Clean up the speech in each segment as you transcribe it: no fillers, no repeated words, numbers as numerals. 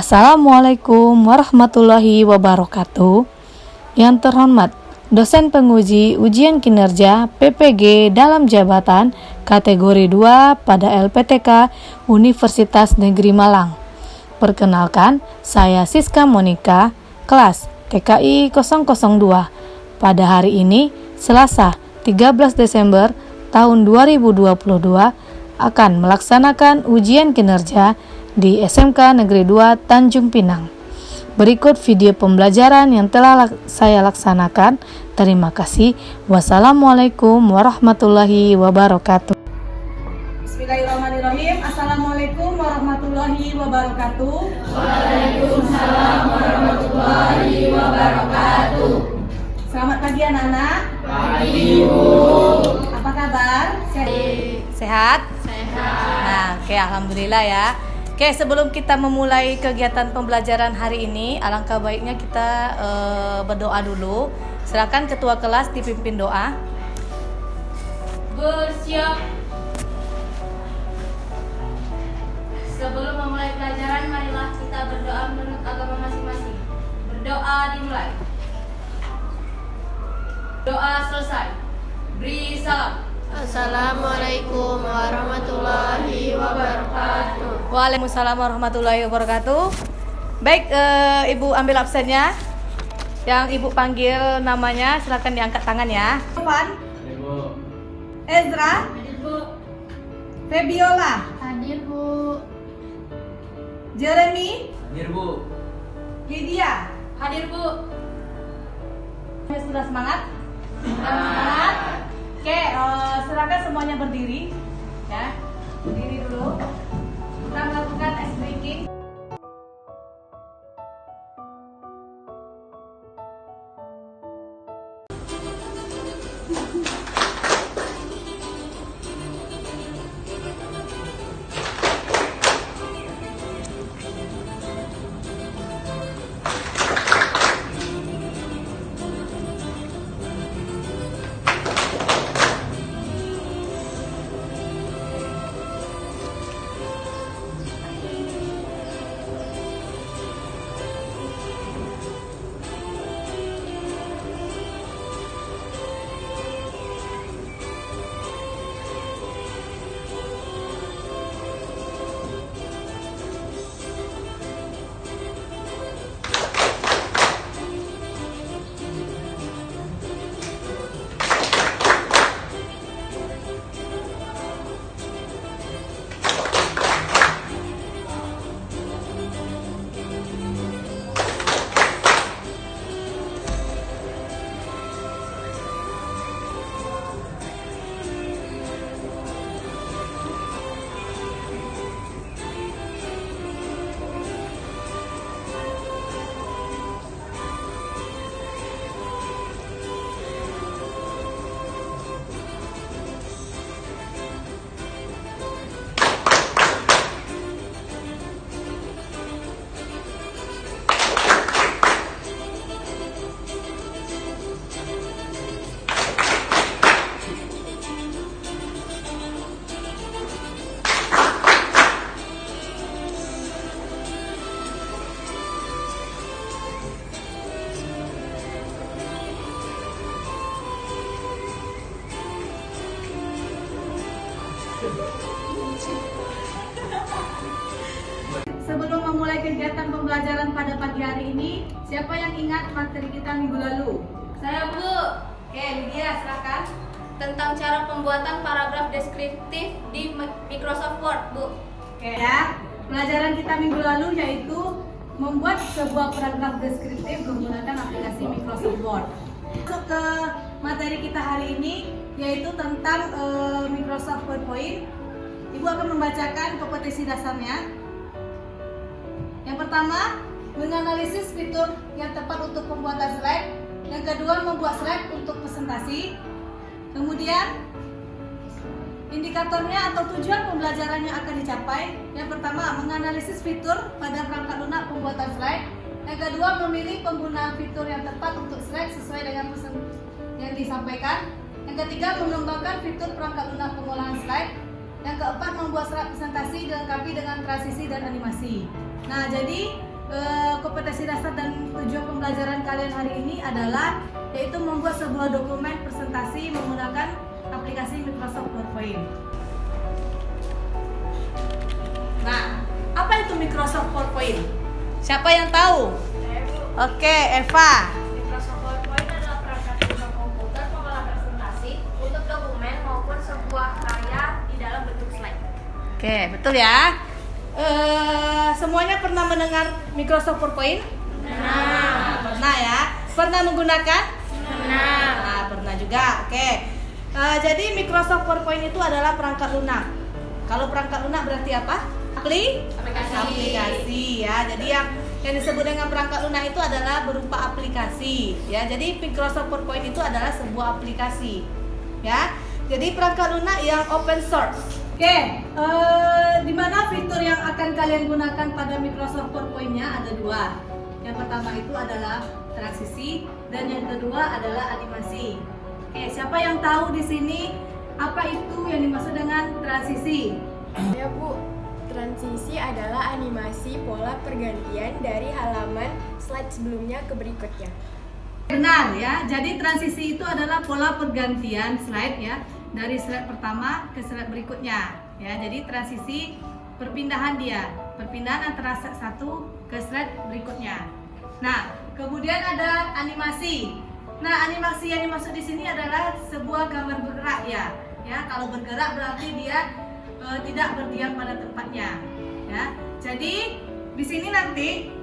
Assalamualaikum warahmatullahi wabarakatuh. Yang terhormat, dosen penguji ujian kinerja PPG dalam jabatan kategori 2 pada LPTK Universitas Negeri Malang. Perkenalkan, saya Siska Monika, kelas TKI 002. Pada hari ini, Selasa 13 Desember tahun 2022, akan melaksanakan ujian kinerja di SMK Negeri 2 Tanjung Pinang. Berikut video pembelajaran yang telah saya laksanakan. Terima kasih. Wassalamualaikum warahmatullahi wabarakatuh. Bismillahirrahmanirrahim. Assalamualaikum warahmatullahi wabarakatuh. Waalaikumsalam warahmatullahi wabarakatuh. Selamat pagi anak-anak. Pagi, Bu. Apa kabar? Sehat? Nah, oke, alhamdulillah ya. Oke, sebelum kita memulai kegiatan pembelajaran hari ini, alangkah baiknya kita berdoa dulu. Silakan ketua kelas dipimpin doa. Bersiap. Sebelum memulai pelajaran, marilah kita berdoa menurut agama masing-masing. Berdoa dimulai. Doa selesai. Beri salam. Assalamualaikum warahmatullahi wabarakatuh. Waalaikumsalam warahmatullahi wabarakatuh. Baik, Ibu ambil absennya. Yang Ibu panggil namanya, silakan diangkat tangan ya. Tovan, Ibu. Ezra, Hadir, Bu. Febiola, Hadir, Bu. Jeremy, Hadir, Bu. Lydia. Hadir, Bu. Sudah semangat? Semangat. Oke, silakan semuanya berdiri, ya. Berdiri dulu. Kita melakukan ice breaking. Sebelum memulai kegiatan pembelajaran pada pagi hari ini, siapa yang ingat materi kita minggu lalu? Saya, Bu. Oke, Lydia, silakan. Tentang cara pembuatan paragraf deskriptif di Microsoft Word, Bu. Oke ya. Pelajaran kita minggu lalu yaitu membuat sebuah paragraf deskriptif menggunakan aplikasi Microsoft Word. Masuk ke materi kita hari ini yaitu tentang Microsoft PowerPoint. Ibu akan membacakan kompetensi dasarnya. Yang pertama, menganalisis fitur yang tepat untuk pembuatan slide. Yang kedua, membuat slide untuk presentasi. Kemudian, indikatornya atau tujuan pembelajarannya akan dicapai. Yang pertama, menganalisis fitur pada perangkat lunak pembuatan slide. Yang kedua, memilih penggunaan fitur yang tepat untuk slide sesuai dengan pesan yang disampaikan. Yang ketiga, mengembangkan fitur perangkat lunak pengolahan slide. Yang keempat, membuat slide presentasi dilengkapi dengan transisi dan animasi. Nah, jadi kompetensi dasar dan tujuan pembelajaran kalian hari ini adalah yaitu membuat sebuah dokumen presentasi menggunakan aplikasi Microsoft PowerPoint. Nah, apa itu Microsoft PowerPoint? Siapa yang tahu? Oke, Eva. Microsoft PowerPoint adalah perangkat lunak komputer pengolah presentasi untuk dokumen maupun sebuah karya di dalam bentuk slide. Oke, betul ya. Semuanya pernah mendengar Microsoft PowerPoint? Pernah ya. Pernah menggunakan? Nah, pernah juga. Oke. Jadi Microsoft PowerPoint itu adalah perangkat lunak. Kalau perangkat lunak berarti apa? Aplikasi ya. Jadi yang disebut dengan perangkat lunak itu adalah berupa aplikasi ya. Jadi Microsoft PowerPoint itu adalah sebuah aplikasi ya. Jadi perangkat lunak yang open source. Oke, di mana fitur yang akan kalian gunakan pada Microsoft PowerPoint-nya ada dua. Yang pertama itu adalah transisi dan yang kedua adalah animasi. Oke, siapa yang tahu di sini apa itu yang dimaksud dengan transisi? Ya Bu, transisi adalah animasi pola pergantian dari halaman slide sebelumnya ke berikutnya. Benar ya, jadi transisi itu adalah pola pergantian slide ya, dari slide pertama ke slide berikutnya ya. Jadi transisi perpindahan antara slide satu ke slide berikutnya. Nah, kemudian ada animasi. Nah, animasi yang dimaksud di sini adalah sebuah gambar bergerak ya. Ya, kalau bergerak berarti dia tidak berdiam pada tempatnya ya. Jadi di sini nanti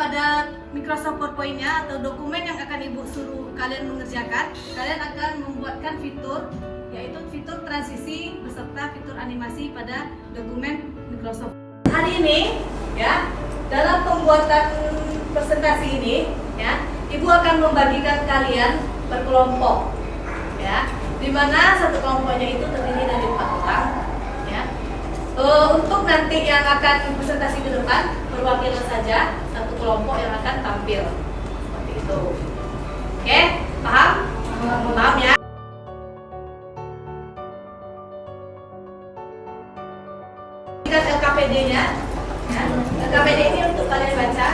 pada Microsoft PowerPoint-nya atau dokumen yang akan Ibu suruh kalian mengerjakan, kalian akan membuatkan fitur yaitu fitur transisi beserta fitur animasi pada dokumen Microsoft. Hari ini ya, dalam pembuatan presentasi ini ya, Ibu akan membagikan kalian berkelompok ya, di mana satu kelompoknya itu terdiri dari 4 orang ya. Untuk nanti yang akan presentasi ke depan, perwakilan saja satu kelompok yang akan tampil seperti itu. Oke, paham? Paham ya? Lihat LKPD-nya ya. LKPD ini untuk kalian baca.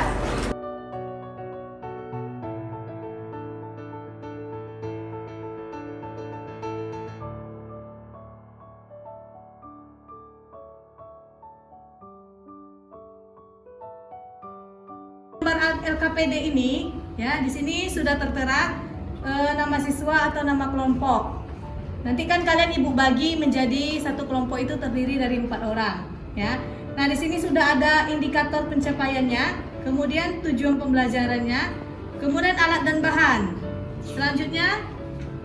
Gambar LKPD ini ya, di sini sudah tertera nama siswa atau nama kelompok. Nanti kan kalian Ibu bagi menjadi satu kelompok itu terdiri dari 4 orang ya. Nah, di sini sudah ada indikator pencapaiannya, kemudian tujuan pembelajarannya, kemudian alat dan bahan. Selanjutnya,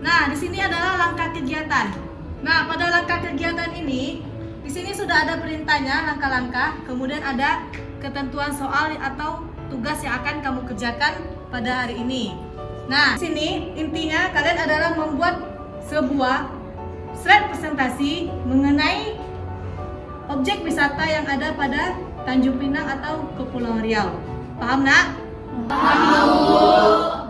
nah di sini adalah langkah kegiatan. Nah, pada langkah kegiatan ini di sini sudah ada perintahnya, langkah-langkah, kemudian ada ketentuan soal atau tugas yang akan kamu kerjakan pada hari ini. Nah, di sini intinya kalian adalah membuat sebuah slide presentasi mengenai objek wisata yang ada pada Tanjung Pinang atau Kepulauan Riau. Paham, Nak? Paham.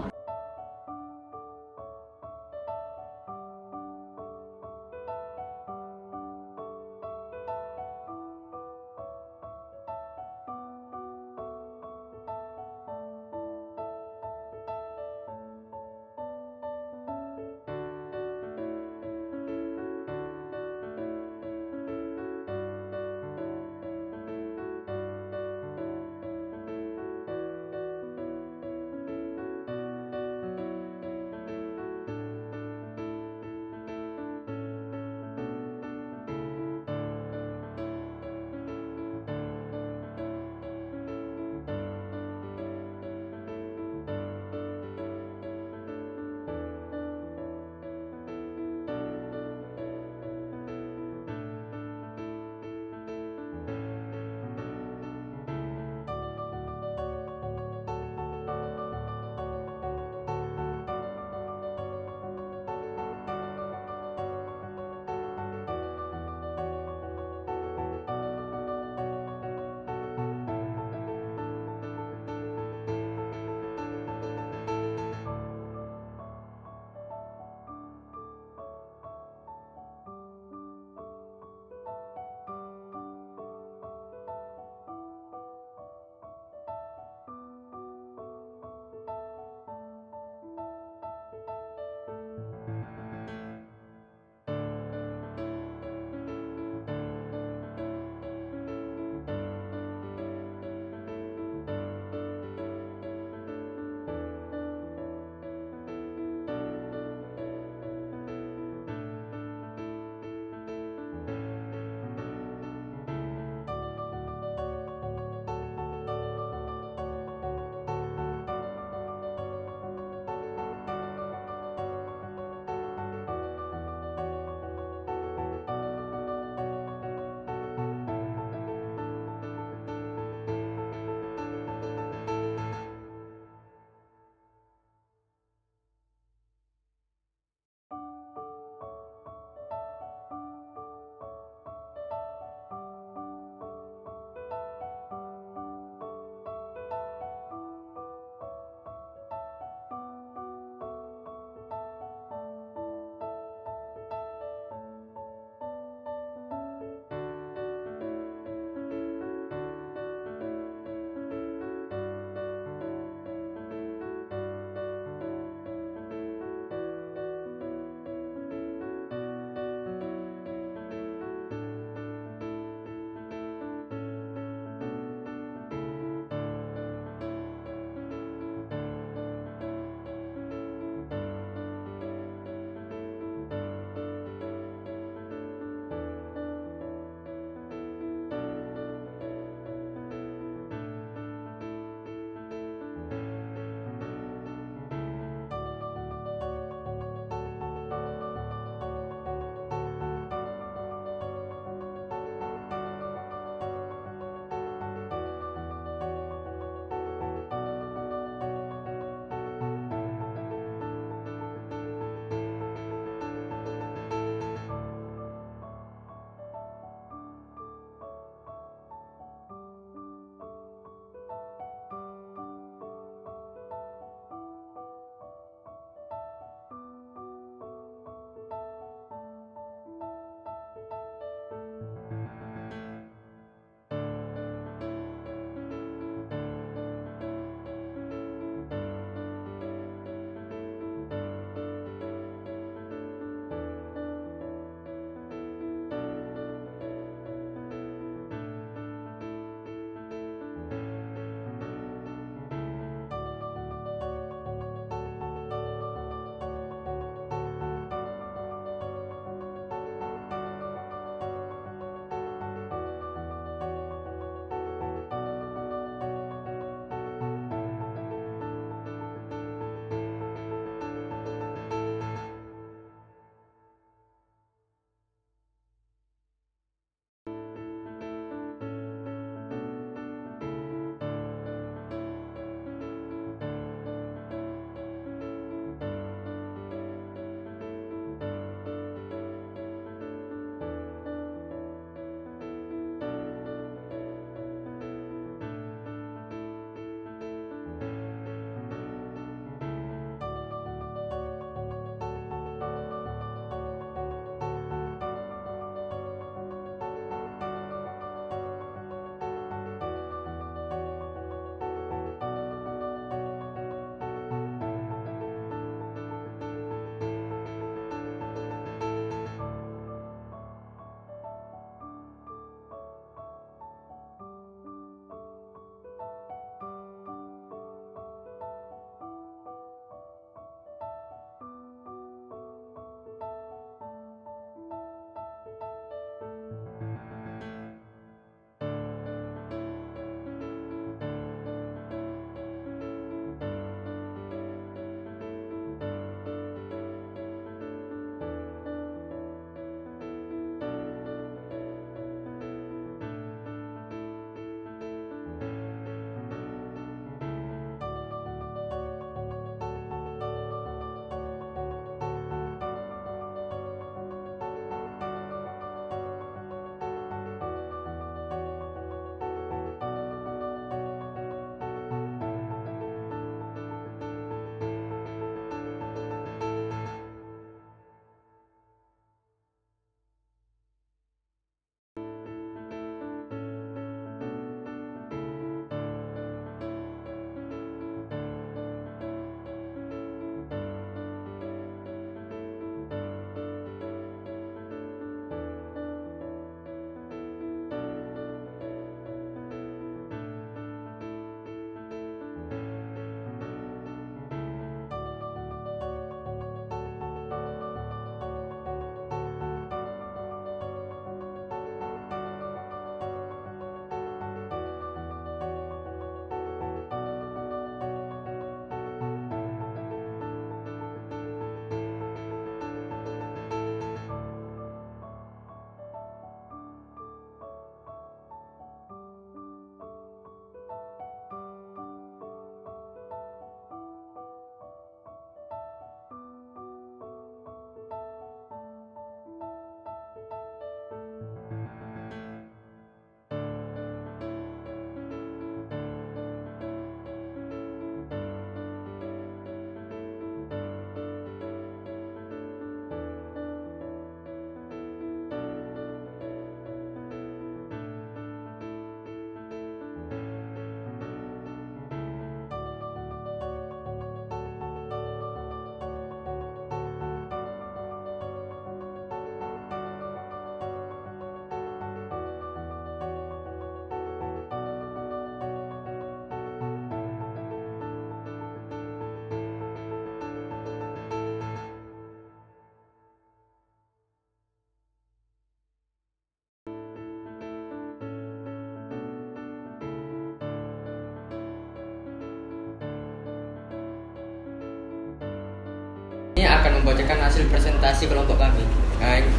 membacakan hasil presentasi kelompok kami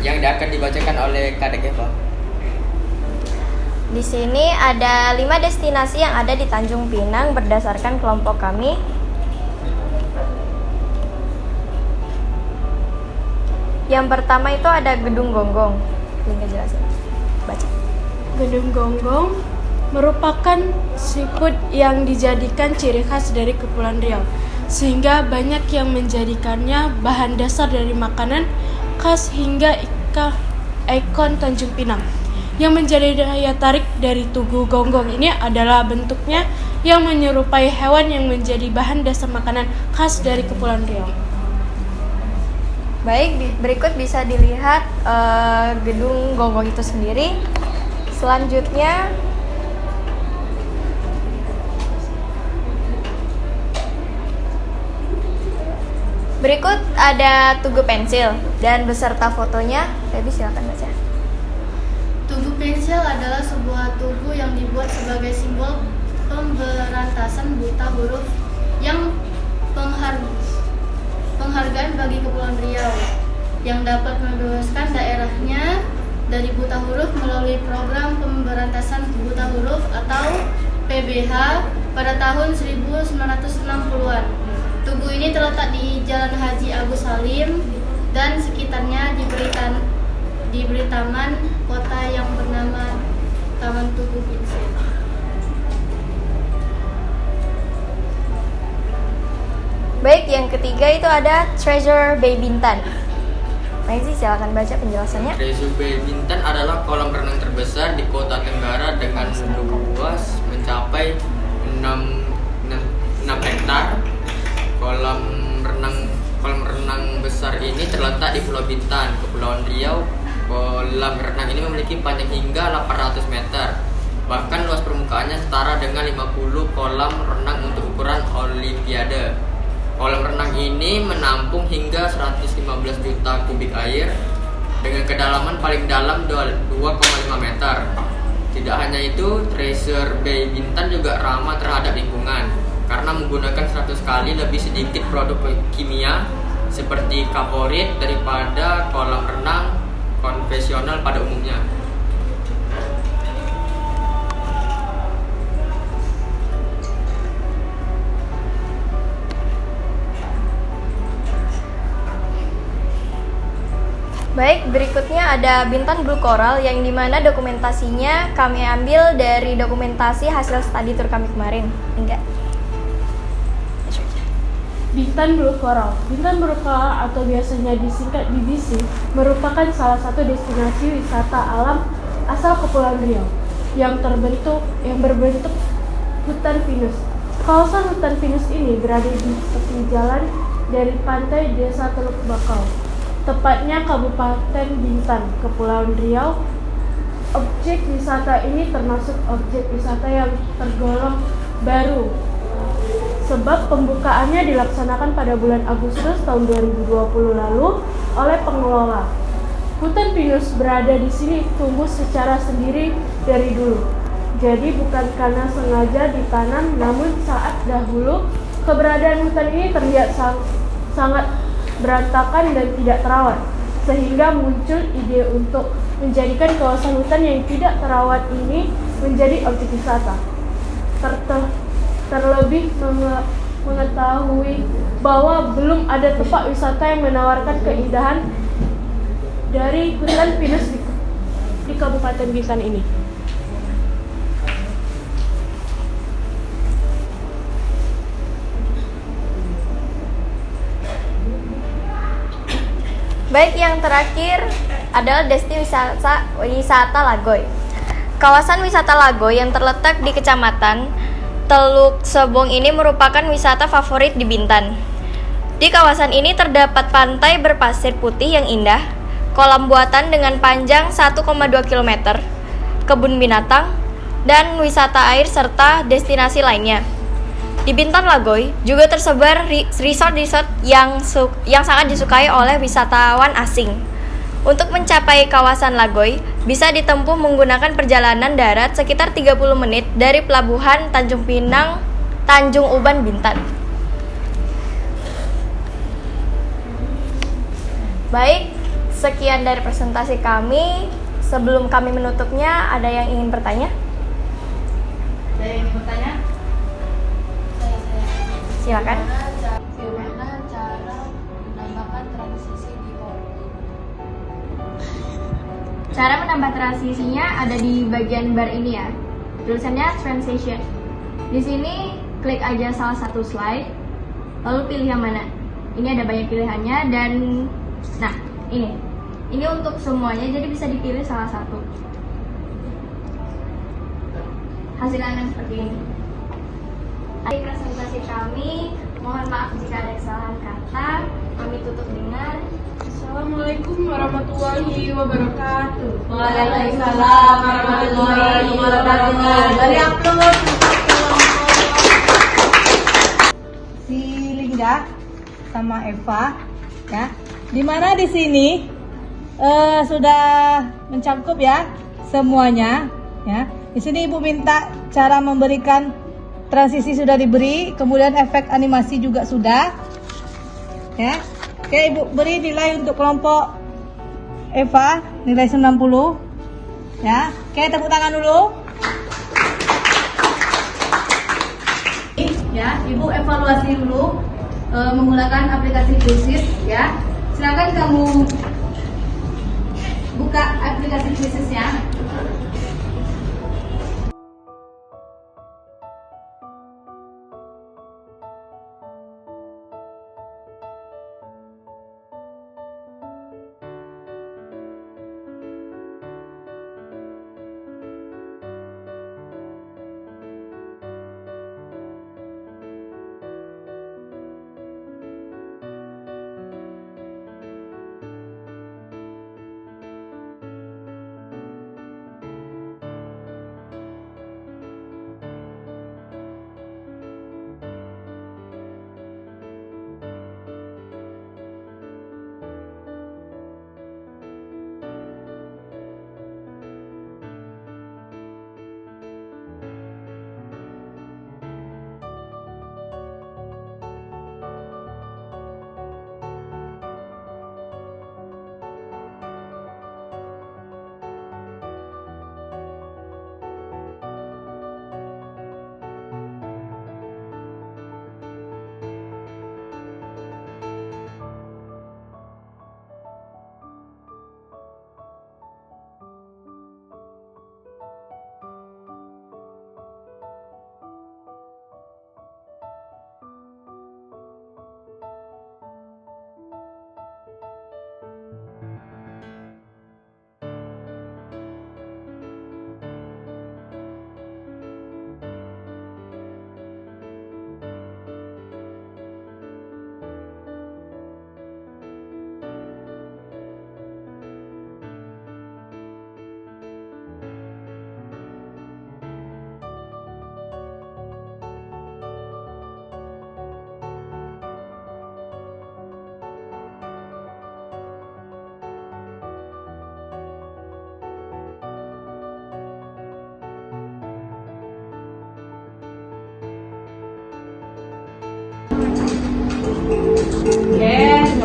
yang akan dibacakan oleh Kadek Eva. Di sini ada 5 destinasi yang ada di Tanjung Pinang berdasarkan kelompok kami. Yang pertama itu ada Gedung Gonggong. Ini jelasin. Baca. Gedung Gonggong merupakan seafood yang dijadikan ciri khas dari Kepulauan Riau, sehingga banyak yang menjadikannya bahan dasar dari makanan khas hingga ikon Tanjung Pinang. Yang menjadi daya tarik dari Tugu Gonggong ini adalah bentuknya yang menyerupai hewan yang menjadi bahan dasar makanan khas dari Kepulauan Riau. Baik, berikut bisa dilihat Gedung Gonggong itu sendiri. Selanjutnya berikut ada Tugu Pensil dan beserta fotonya. Feby silakan baca. Tugu pensil adalah sebuah tugu yang dibuat sebagai simbol pemberantasan buta huruf yang penghargaan bagi Kepulauan Riau yang dapat membebaskan daerahnya dari buta huruf melalui program pemberantasan buta huruf atau PBH pada tahun 1960-an. Tugu ini terletak di Jalan Haji Agus Salim dan sekitarnya diberi taman kota yang bernama Taman Tugu Pensil. Baik, yang ketiga itu ada Treasure Bay Bintan. Maizy silakan baca penjelasannya. Treasure Bay Bintan adalah kolam renang terbesar di Kota Tenggara dengan luas mencapai 6 hektar. Kolam renang besar ini terletak di Pulau Bintan, Kepulauan Riau. Kolam renang ini memiliki panjang hingga 800 meter. Bahkan luas permukaannya setara dengan 50 kolam renang untuk ukuran Olimpiade. Kolam renang ini menampung hingga 115 juta kubik air dengan kedalaman paling dalam 2,5 meter. Tidak hanya itu, Treasure Bay Bintan juga ramah terhadap lingkungan karena menggunakan 100 kali lebih sedikit produk kimia seperti kaporit daripada kolam renang konvensional pada umumnya. Baik, berikutnya ada Bintan Blue Coral yang dimana dokumentasinya kami ambil dari dokumentasi hasil studi tour kami kemarin. Enggak. Bintan Blue Coral. Bintan Blue Coral atau biasanya disingkat BBC merupakan salah satu destinasi wisata alam asal Kepulauan Riau yang berbentuk hutan pinus. Kawasan hutan pinus ini berada di tepi jalan dari pantai Desa Teluk Bakau, tepatnya Kabupaten Bintan, Kepulauan Riau. Objek wisata ini termasuk objek wisata yang tergolong baru sebab pembukaannya dilaksanakan pada bulan Agustus tahun 2020 lalu oleh pengelola. Hutan pinus berada di sini tumbuh secara sendiri dari dulu. Jadi bukan karena sengaja ditanam, namun saat dahulu keberadaan hutan ini terlihat sangat berantakan dan tidak terawat, sehingga muncul ide untuk menjadikan kawasan hutan yang tidak terawat ini menjadi objek wisata. Terlebih mengetahui bahwa belum ada tempat wisata yang menawarkan keindahan dari hutan pinus di Kabupaten Bintan ini. Baik, yang terakhir adalah destinasi wisata Lagoy. Kawasan wisata Lagoy yang terletak di Kecamatan Teluk Sebong ini merupakan wisata favorit di Bintan. Di kawasan ini terdapat pantai berpasir putih yang indah, kolam buatan dengan panjang 1,2 km, kebun binatang, dan wisata air serta destinasi lainnya. Di Bintan Lagoy juga tersebar resort-resort yang sangat disukai oleh wisatawan asing. Untuk mencapai kawasan Lagoy, bisa ditempuh menggunakan perjalanan darat sekitar 30 menit dari Pelabuhan Tanjung Pinang, Tanjung Uban, Bintan. Baik, sekian dari presentasi kami. Sebelum kami menutupnya, ada yang ingin bertanya? Ada yang ingin bertanya? Silakan. Gimana cara menambahkan transisi di PowerPoint? Cara menambah transisinya ada di bagian bar ini ya. Tulisannya transition. Di sini klik aja salah satu slide, lalu pilih yang mana. Ini ada banyak pilihannya dan nah ini untuk semuanya, jadi bisa dipilih salah satu. Hasilnya seperti ini. Akhir presentasi kami, mohon maaf jika ada kesalahan kata. Kami tutup dengan Assalamualaikum warahmatullahi wabarakatuh. Waalaikumsalam warahmatullahi wabarakatuh. Dari upload si Linda sama Eva, ya. Dimana di sini sudah mencakup ya semuanya, ya. Di sini Ibu minta cara memberikan transisi sudah diberi, kemudian efek animasi juga sudah, ya. Oke, Ibu beri nilai untuk kelompok Eva nilai 90, ya. Oke, tepuk tangan dulu. Ya, Ibu evaluasi dulu menggunakan aplikasi Quizzes, ya. Silakan kamu buka aplikasi Quizzes-nya.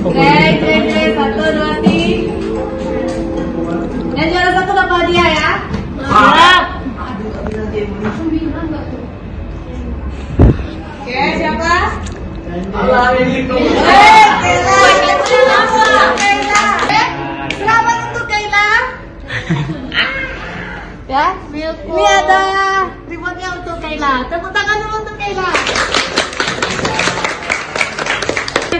Oke, cek 1, 2, 3. Yang juara 1 dapat hadiah ya. Oke, siapa? Selamat untuk Kaila. Ya, ini ada rewardnya untuk Kaila. Tepuk tangan dulu untuk Kaila.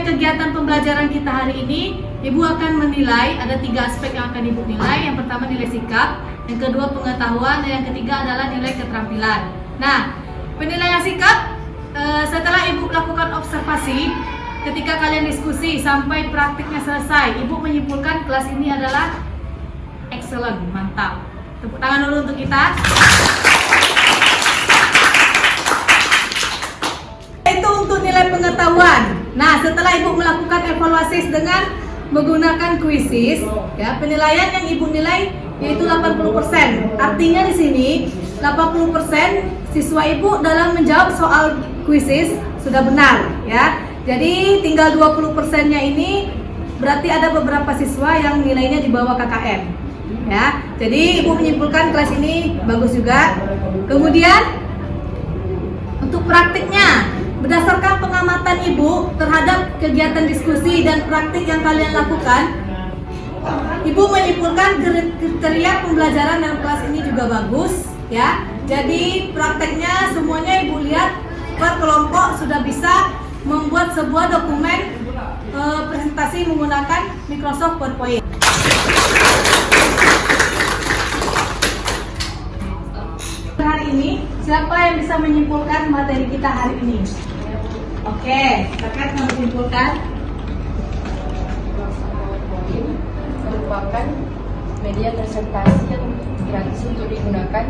Kegiatan pembelajaran kita hari ini, Ibu akan menilai, ada 3 aspek yang akan Ibu nilai. Yang pertama nilai sikap, yang kedua pengetahuan, dan yang ketiga adalah nilai keterampilan. Nah, penilaian sikap setelah Ibu lakukan observasi, ketika kalian diskusi sampai praktiknya selesai, Ibu menyimpulkan kelas ini adalah excellent, mantap. Tepuk tangan dulu untuk kita. Itu untuk nilai pengetahuan. Nah, setelah Ibu melakukan evaluasi dengan menggunakan quizzes, ya, penilaian yang Ibu nilai yaitu 80%. Artinya di sini 80% siswa Ibu dalam menjawab soal quizzes sudah benar, ya. Jadi tinggal 20%-nya ini berarti ada beberapa siswa yang nilainya di bawah KKM. Ya, jadi Ibu menyimpulkan kelas ini bagus juga. Kemudian untuk praktiknya, berdasarkan pengamatan Ibu terhadap kegiatan diskusi dan praktik yang kalian lakukan, Ibu menyimpulkan kriteria pembelajaran dalam kelas ini juga bagus, ya. Jadi prakteknya semuanya Ibu lihat per kelompok sudah bisa membuat sebuah dokumen presentasi menggunakan Microsoft PowerPoint. Hari ini siapa yang bisa menyimpulkan materi kita hari ini? Oke, silakan menyimpulkan. Merupakan media presentasi yang gratis untuk digunakan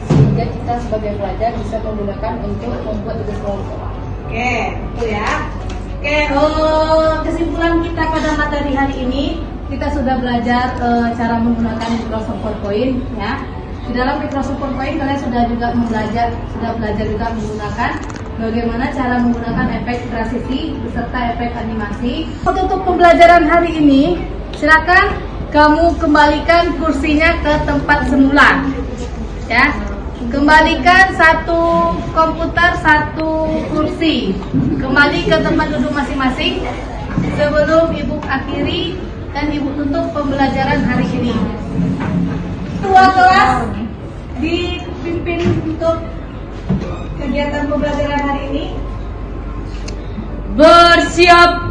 sehingga kita sebagai pelajar bisa menggunakan untuk membuat tugas kelompok. Oke, itu ya. Oke, kesimpulan kita pada materi hari ini, kita sudah belajar cara menggunakan Microsoft PowerPoint, ya. Di dalam Microsoft PowerPoint kalian sudah belajar juga menggunakan bagaimana cara menggunakan efek transisi beserta efek animasi. Untuk pembelajaran hari ini, silakan kamu kembalikan kursinya ke tempat semula, ya. Kembalikan satu komputer, satu kursi. Kembali ke tempat duduk masing-masing sebelum Ibu akhiri dan Ibu tutup pembelajaran hari ini. Ketua kelas dipimpin untuk kegiatan pembelajaran hari ini. Bersiap.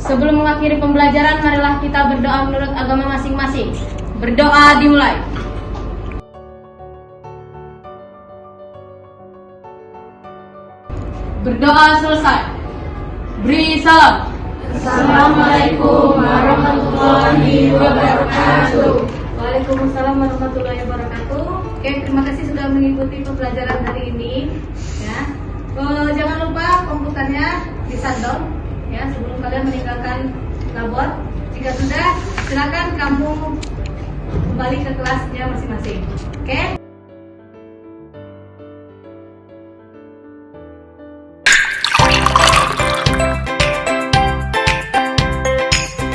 Sebelum mengakhiri pembelajaran, marilah kita berdoa menurut agama masing-masing. Berdoa dimulai. Berdoa selesai. Beri salam. Assalamualaikum warahmatullahi wabarakatuh. Waalaikumsalam warahmatullahi wabarakatuh. Oke, terima kasih sudah mengikuti pembelajaran hari ini. Ya, jangan lupa komputernya di shutdown, ya, sebelum kalian meninggalkan labor. Jika sudah, silakan kamu kembali ke kelasnya masing-masing. Oke?